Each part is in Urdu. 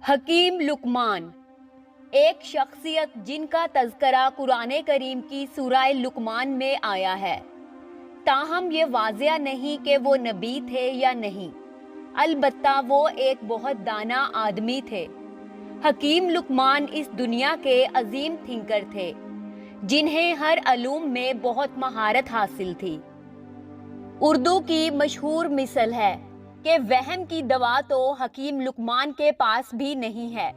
حکیم لقمان ایک شخصیت جن کا تذکرہ قرآن کریم کی سورہ لقمان میں آیا ہے، تاہم یہ واضح نہیں کہ وہ نبی تھے یا نہیں، البتہ وہ ایک بہت دانا آدمی تھے۔ حکیم لقمان اس دنیا کے عظیم تھنکر تھے جنہیں ہر علوم میں بہت مہارت حاصل تھی۔ اردو کی مشہور مثل ہے کہ وہم کی دوا تو حکیم لقمان کے پاس بھی نہیں ہے،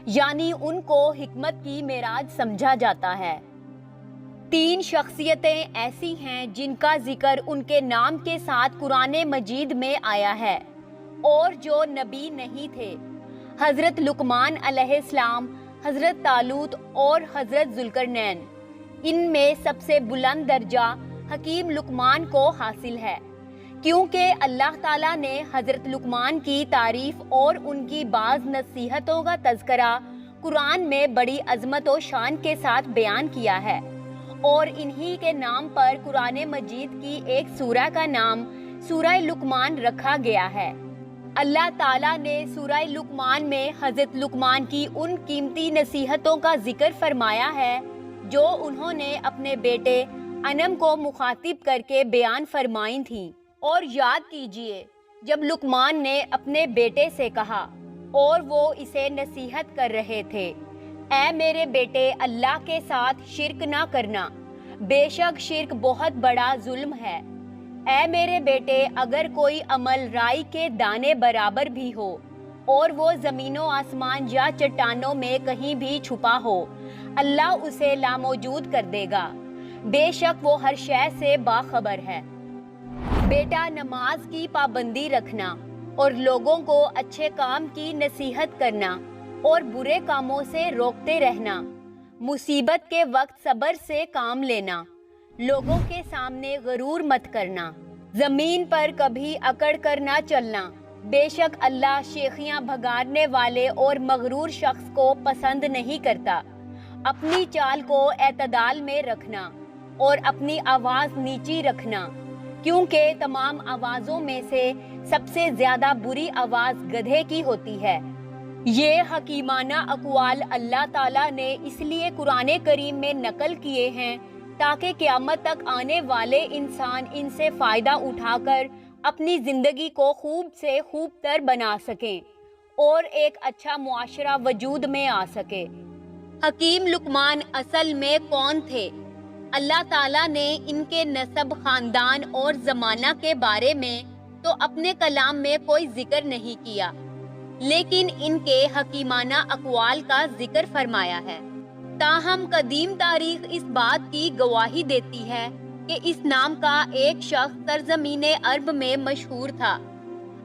یعنی ان کو حکمت کی معراج سمجھا جاتا ہے۔ تین شخصیتیں ایسی ہیں جن کا ذکر ان کے نام کے ساتھ قرآن مجید میں آیا ہے اور جو نبی نہیں تھے: حضرت لقمان علیہ السلام، حضرت طالوت اور حضرت ذوالقرنین۔ ان میں سب سے بلند درجہ حکیم لقمان کو حاصل ہے، کیونکہ اللہ تعالیٰ نے حضرت لقمان کی تعریف اور ان کی بعض نصیحتوں کا تذکرہ قرآن میں بڑی عظمت و شان کے ساتھ بیان کیا ہے، اور انہی کے نام پر قرآن مجید کی ایک سورہ کا نام سورہ لقمان رکھا گیا ہے۔ اللہ تعالیٰ نے سورہ لقمان میں حضرت لقمان کی ان قیمتی نصیحتوں کا ذکر فرمایا ہے جو انہوں نے اپنے بیٹے انم کو مخاطب کر کے بیان فرمائی تھیں۔ اور یاد کیجئے جب لقمان نے اپنے بیٹے سے کہا اور وہ اسے نصیحت کر رہے تھے: اے میرے بیٹے، اللہ کے ساتھ شرک نہ کرنا، بے شک شرک بہت بڑا ظلم ہے۔ اے میرے بیٹے، اگر کوئی عمل رائی کے دانے برابر بھی ہو اور وہ زمین و آسمان یا چٹانوں میں کہیں بھی چھپا ہو، اللہ اسے لاموجود کر دے گا، بے شک وہ ہر شے سے باخبر ہے۔ بیٹا، نماز کی پابندی رکھنا اور لوگوں کو اچھے کام کی نصیحت کرنا اور برے کاموں سے روکتے رہنا، مصیبت کے وقت صبر سے کام لینا، لوگوں کے سامنے غرور مت کرنا، زمین پر کبھی اکڑ کر نہ چلنا، بے شک اللہ شیخیاں بھگاڑنے والے اور مغرور شخص کو پسند نہیں کرتا۔ اپنی چال کو اعتدال میں رکھنا اور اپنی آواز نیچی رکھنا، کیونکہ تمام آوازوں میں سے سب سے زیادہ بری آواز گدھے کی ہوتی ہے۔ یہ حکیمانہ اقوال اللہ تعالیٰ نے اس لیے قرآن کریم میں نقل کیے ہیں تاکہ قیامت تک آنے والے انسان ان سے فائدہ اٹھا کر اپنی زندگی کو خوب سے خوب تر بنا سکیں اور ایک اچھا معاشرہ وجود میں آ سکے۔ حکیم لقمان اصل میں کون تھے؟ اللہ تعالیٰ نے ان کے نسب، خاندان اور زمانہ کے بارے میں تو اپنے کلام میں کوئی ذکر نہیں کیا، لیکن ان کے حکیمانہ اقوال کا ذکر فرمایا ہے۔ تاہم قدیم تاریخ اس بات کی گواہی دیتی ہے کہ اس نام کا ایک شخص سرزمین عرب میں مشہور تھا،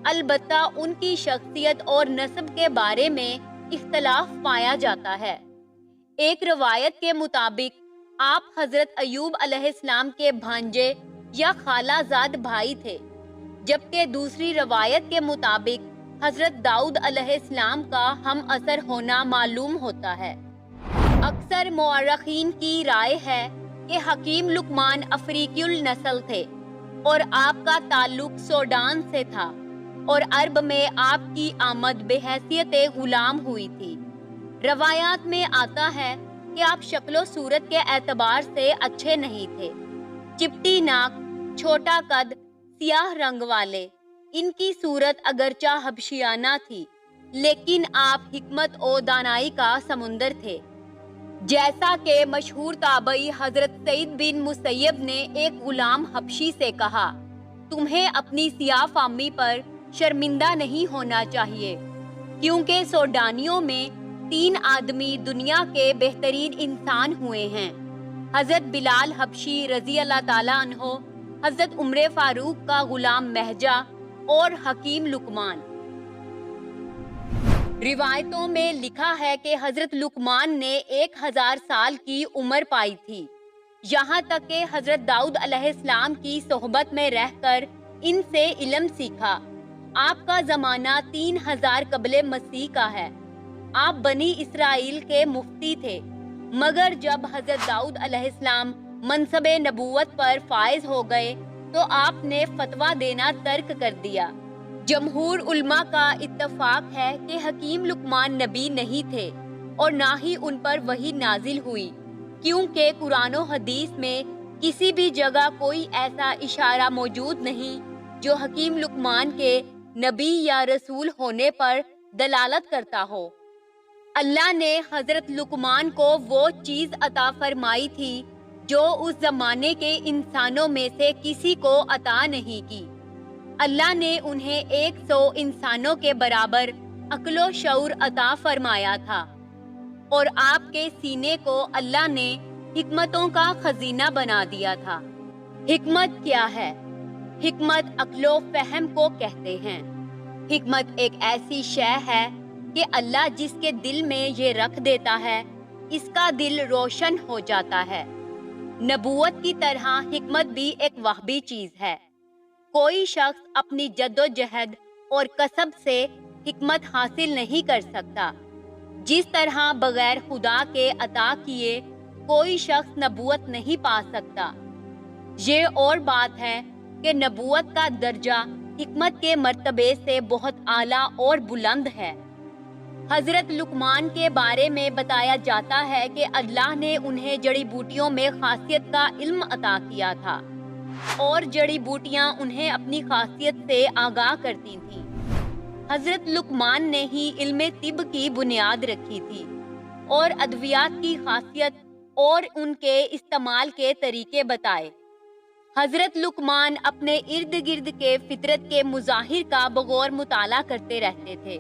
البتہ ان کی شخصیت اور نسب کے بارے میں اختلاف پایا جاتا ہے۔ ایک روایت کے مطابق آپ حضرت ایوب علیہ السلام کے بھانجے یا خالہ زاد بھائی تھے، جبکہ دوسری روایت کے مطابق حضرت داؤد علیہ السلام کا ہم عصر ہونا معلوم ہوتا ہے۔ اکثر مورخین کی رائے ہے کہ حکیم لقمان افریقی النسل تھے اور آپ کا تعلق سوڈان سے تھا، اور عرب میں آپ کی آمد بحیثیت غلام ہوئی تھی۔ روایات میں آتا ہے کہ آپ شکل و صورت کے اعتبار سے اچھے نہیں تھے، چپٹی ناک، چھوٹا قد، سیاہ رنگ والے۔ ان کی صورت اگرچہ حبشیانہ تھی، لیکن آپ حکمت و دانائی کا سمندر تھے۔ جیسا کہ مشہور تابعی حضرت سعید بن مسیب نے ایک غلام حبشی سے کہا: تمہیں اپنی سیاہ فامی پر شرمندہ نہیں ہونا چاہیے، کیونکہ سوڈانیوں میں 3 آدمی دنیا کے بہترین انسان ہوئے ہیں: حضرت بلال حبشی رضی اللہ تعالیٰ عنہ، حضرت عمر فاروق کا غلام مہجہ اور حکیم لقمان۔ روایتوں میں لکھا ہے کہ حضرت لقمان نے 1000 سال کی عمر پائی تھی، یہاں تک کہ حضرت داؤد علیہ السلام کی صحبت میں رہ کر ان سے علم سیکھا۔ آپ کا زمانہ 3000 قبل مسیح کا ہے۔ آپ بنی اسرائیل کے مفتی تھے، مگر جب حضرت داؤد علیہ السلام منصب نبوت پر فائز ہو گئے تو آپ نے فتویٰ دینا ترک کر دیا، جمہور علماء کا اتفاق ہے کہ حکیم لقمان نبی نہیں تھے اور نہ ہی ان پر وحی نازل ہوئی، کیونکہ قرآن و حدیث میں کسی بھی جگہ کوئی ایسا اشارہ موجود نہیں جو حکیم لقمان کے نبی یا رسول ہونے پر دلالت کرتا ہو۔ اللہ نے حضرت لقمان کو وہ چیز عطا فرمائی تھی جو اس زمانے کے انسانوں میں سے کسی کو عطا نہیں کی۔ اللہ نے انہیں 100 انسانوں کے برابر عقل و شعور عطا فرمایا تھا، اور آپ کے سینے کو اللہ نے حکمتوں کا خزینہ بنا دیا تھا۔ حکمت کیا ہے؟ حکمت عقل و فہم کو کہتے ہیں۔ حکمت ایک ایسی شے ہے کہ اللہ جس کے دل میں یہ رکھ دیتا ہے، اس کا دل روشن ہو جاتا ہے۔ نبوت کی طرح حکمت بھی ایک وہبی چیز ہے۔ کوئی شخص اپنی جد و جہد اور کسب سے حکمت حاصل نہیں کر سکتا، جس طرح بغیر خدا کے عطا کیے کوئی شخص نبوت نہیں پا سکتا۔ یہ اور بات ہے کہ نبوت کا درجہ حکمت کے مرتبے سے بہت اعلیٰ اور بلند ہے۔ حضرت لقمان کے بارے میں بتایا جاتا ہے کہ اللہ نے انہیں جڑی بوٹیوں میں خاصیت کا علم عطا کیا تھا، اور جڑی بوٹیاں انہیں اپنی خاصیت سے آگاہ کرتی تھیں۔ حضرت لقمان نے ہی علم طب کی بنیاد رکھی تھی، اور ادویات کی خاصیت اور ان کے استعمال کے طریقے بتائے۔ حضرت لقمان اپنے ارد گرد کے فطرت کے مظاہر کا بغور مطالعہ کرتے رہتے تھے۔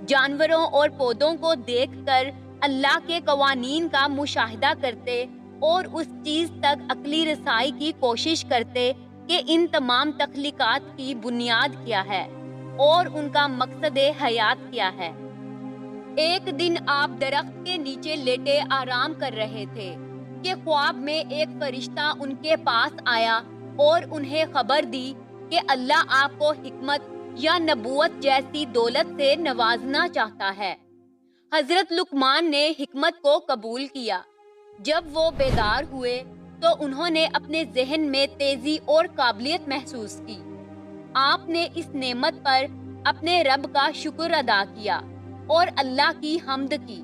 جانوروں اور پودوں کو دیکھ کر اللہ کے قوانین کا مشاہدہ کرتے اور اس چیز تک عقلی رسائی کی کوشش کرتے کہ ان تمام تخلیقات کی بنیاد کیا ہے اور ان کا مقصد حیات کیا ہے۔ ایک دن آپ درخت کے نیچے لیٹے آرام کر رہے تھے کہ خواب میں ایک فرشتہ ان کے پاس آیا اور انہیں خبر دی کہ اللہ آپ کو حکمت یا نبوت جیسی دولت سے نوازنا چاہتا ہے۔ حضرت لقمان نے حکمت کو قبول کیا۔ جب وہ بیدار ہوئے تو انہوں نے اپنے ذہن میں تیزی اور قابلیت محسوس کی۔ آپ نے اس نعمت پر اپنے رب کا شکر ادا کیا اور اللہ کی حمد کی۔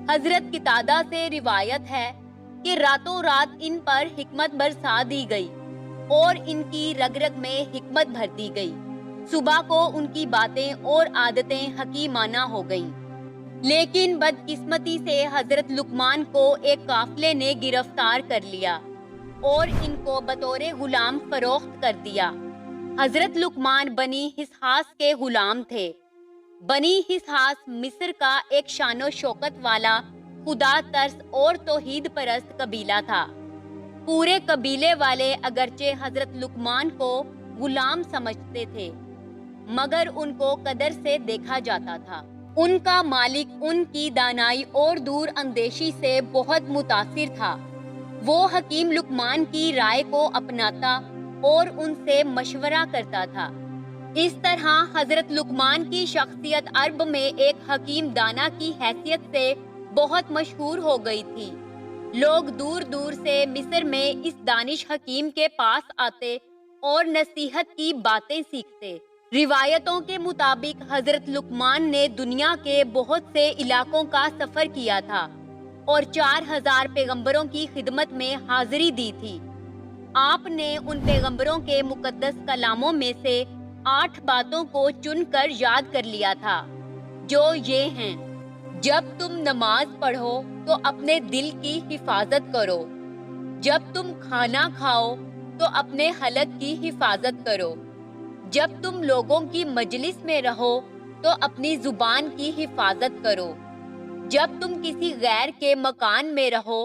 حضرت قتادہ سے روایت ہے کہ راتوں رات ان پر حکمت برسا دی گئی اور ان کی رگ رگ میں حکمت بھر دی گئی۔ صبح کو ان کی باتیں اور عادتیں حکیمانہ ہو گئیں۔ لیکن بدقسمتی سے حضرت لقمان کو ایک قافلے نے گرفتار کر لیا اور ان کو بطور غلام فروخت کر دیا۔ حضرت لقمان بنی حسحاس کے غلام تھے۔ بنی حسحاس مصر کا ایک شان و شوکت والا خدا ترس اور توحید پرست قبیلہ تھا۔ پورے قبیلے والے اگرچہ حضرت لقمان کو غلام سمجھتے تھے، مگر ان کو قدر سے دیکھا جاتا تھا۔ ان کا مالک ان کی دانائی اور دور اندیشی سے بہت متاثر تھا۔ وہ حکیم لقمان کی رائے کو اپناتا اور ان سے مشورہ کرتا تھا۔ اس طرح حضرت لقمان کی شخصیت عرب میں ایک حکیم دانا کی حیثیت سے بہت مشہور ہو گئی تھی۔ لوگ دور دور سے مصر میں اس دانش حکیم کے پاس آتے اور نصیحت کی باتیں سیکھتے۔ روایتوں کے مطابق حضرت لقمان نے دنیا کے بہت سے علاقوں کا سفر کیا تھا اور 4000 پیغمبروں کی خدمت میں حاضری دی تھی۔ آپ نے ان پیغمبروں کے مقدس کلاموں میں سے 8 باتوں کو چن کر یاد کر لیا تھا، جو یہ ہیں: جب تم نماز پڑھو تو اپنے دل کی حفاظت کرو، جب تم کھانا کھاؤ تو اپنے حلق کی حفاظت کرو، جب تم لوگوں کی مجلس میں رہو تو اپنی زبان کی حفاظت کرو، جب تم کسی غیر کے مکان میں رہو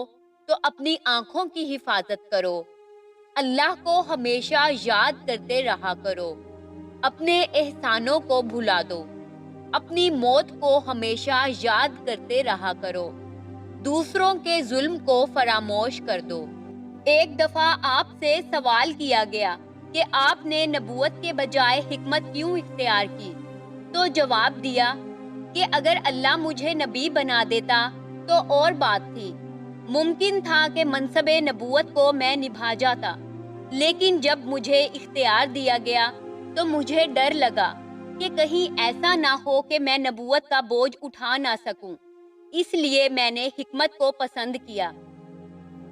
تو اپنی آنکھوں کی حفاظت کرو، اللہ کو ہمیشہ یاد کرتے رہا کرو، اپنے احسانوں کو بھلا دو، اپنی موت کو ہمیشہ یاد کرتے رہا کرو، دوسروں کے ظلم کو فراموش کر دو۔ ایک دفعہ آپ سے سوال کیا گیا کہ آپ نے نبوت کے بجائے حکمت کیوں اختیار کی؟ تو جواب دیا کہ اگر اللہ مجھے نبی بنا دیتا تو اور بات تھی، ممکن تھا کہ منصب نبوت کو میں نبھا جاتا، لیکن جب مجھے اختیار دیا گیا تو مجھے ڈر لگا کہ کہیں ایسا نہ ہو کہ میں نبوت کا بوجھ اٹھا نہ سکوں، اس لیے میں نے حکمت کو پسند کیا۔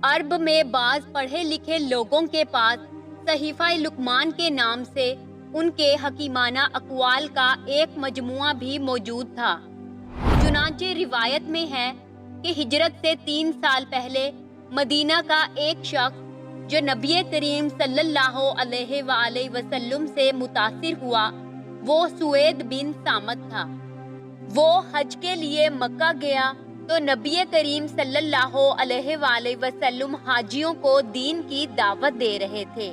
عرب میں بعض پڑھے لکھے لوگوں کے پاس صحیفہ لقمان کے نام سے ان کے حکیمانہ اقوال کا ایک مجموعہ بھی موجود تھا۔ چنانچہ روایت میں ہے کہ ہجرت سے 3 سال پہلے مدینہ کا ایک شخص جو نبی کریم صلی اللہ علیہ وآلہ وسلم سے متاثر ہوا وہ سوید بن سامت تھا۔ وہ حج کے لیے مکہ گیا تو نبی کریم صلی اللہ علیہ وآلہ وسلم حاجیوں کو دین کی دعوت دے رہے تھے۔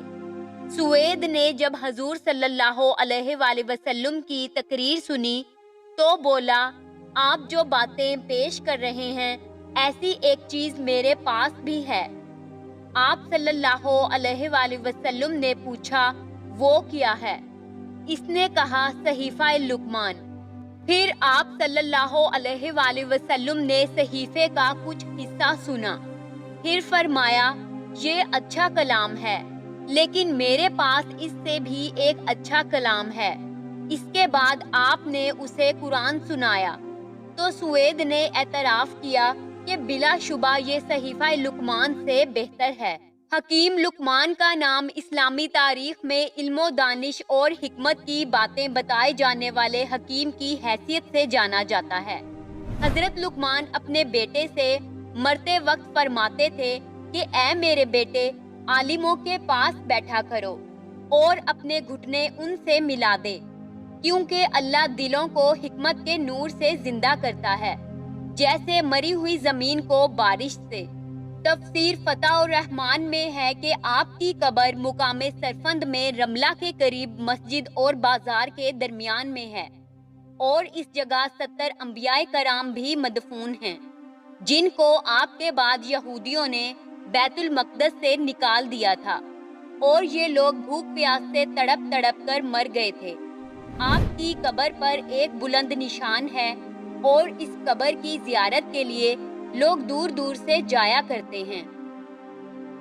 سوید نے جب حضور صلی اللہ علیہ وآلہ وسلم کی تقریر سنی تو بولا، آپ جو باتیں پیش کر رہے ہیں ایسی ایک چیز میرے پاس بھی ہے۔ آپ صلی اللہ علیہ وآلہ وسلم نے پوچھا وہ کیا ہے؟ اس نے کہا صحیفہ لقمان۔ پھر آپ صلی اللہ علیہ وآلہ وسلم نے صحیفے کا کچھ حصہ سنا، پھر فرمایا یہ اچھا کلام ہے، لیکن میرے پاس اس سے بھی ایک اچھا کلام ہے۔ اس کے بعد آپ نے اسے قرآن سنایا تو سوید نے اعتراف کیا کہ بلا شبہ یہ صحیفہ لقمان سے بہتر ہے۔ حکیم لقمان کا نام اسلامی تاریخ میں علم و دانش اور حکمت کی باتیں بتائے جانے والے حکیم کی حیثیت سے جانا جاتا ہے۔ حضرت لقمان اپنے بیٹے سے مرتے وقت فرماتے تھے کہ اے میرے بیٹے، عالموں کے پاس بیٹھا کرو اور اپنے گھٹنے ان سے ملا دے، کیونکہ اللہ دلوں کو حکمت کے نور سے زندہ کرتا ہے، جیسے مری ہوئی زمین کو بارش سے۔ تفسیر فتح الرحمن میں ہے کہ آپ کی قبر مقام سرفند میں رملہ کے قریب مسجد اور بازار کے درمیان میں ہے، اور اس جگہ 70 انبیاء کرام بھی مدفون ہیں، جن کو آپ کے بعد یہودیوں نے بیت المقدس سے نکال دیا تھا، اور یہ لوگ بھوک پیاس سے تڑپ تڑپ کر مر گئے تھے۔ آپ کی قبر پر ایک بلند نشان ہے، اور اس قبر کی زیارت کے لیے لوگ دور دور سے جایا کرتے ہیں۔